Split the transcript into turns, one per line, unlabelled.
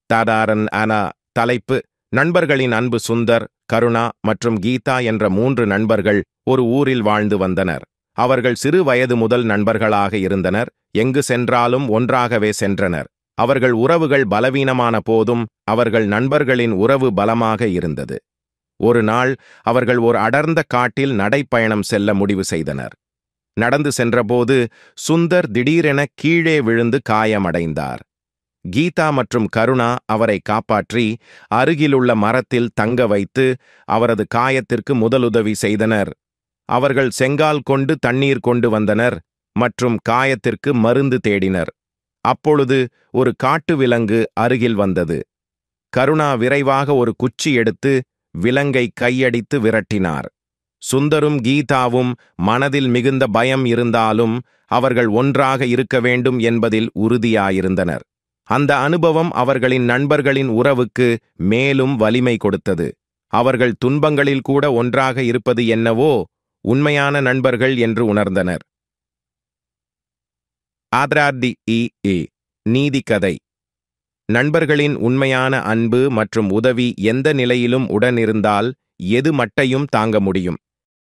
தாதாரன் தலைப்பு. நண்பர்களின் அன்பு. சுந்தர், கருணா மற்றும் கீதா என்ற 3 நண்பர்கள் ஒரு ஊரில் வாழ்ந்து வந்தனர். அவர்கள் சிறு வயது முதல் நண்பர்களாக இருந்தனர். எங்கு சென்றாலும் ஒன்றாகவே சென்றனர். அவர்கள் உறவுகள் பலவீனமான போதும் அவர்கள் நண்பர்களின் உறவு பலமாக இருந்தது. ஒரு நாள் அவர்கள் ஒரு அடர்ந்த காட்டில் நடைப்பயணம் செல்ல முடிவு செய்தனர். நடந்து சென்றபோது சுந்தர் திடீரென கீழே விழுந்து காயமடைந்தார். கீதா மற்றும் கருணா அவரை காப்பாற்றி அருகிலுள்ள மரத்தில் தங்க வைத்து அவரது காயத்திற்கு முதலுதவி செய்தனர். அவர்கள் செங்கால் கொண்டு தண்ணீர் கொண்டு வந்தனர் மற்றும் காயத்திற்கு மருந்து தேடினர். அப்பொழுது ஒரு காட்டு விலங்கு அருகில் வந்தது. கருணா விரைவாக ஒரு குச்சி எடுத்து விலங்கை கையடித்து விரட்டினார். சுந்தரும் கீதாவும் மனதில் மிகுந்த பயம் இருந்தாலும் அவர்கள் ஒன்றாக இருக்க வேண்டும் என்பதில் உறுதியாயிருந்தனர். அந்த அனுபவம் அவர்களின் நண்பர்களின் உறவுக்கு மேலும் வலிமை கொடுத்தது. அவர்கள் துன்பங்களில் கூட ஒன்றாக இருப்பது என்னவோ உண்மையான நண்பர்கள் என்று உணர்ந்தனர். நீதிக்கதை. நண்பர்களின் உண்மையான அன்பு மற்றும் உதவி எந்த நிலையிலும் உடனிருந்தால் எது மட்டையும் தாங்க முடியும்.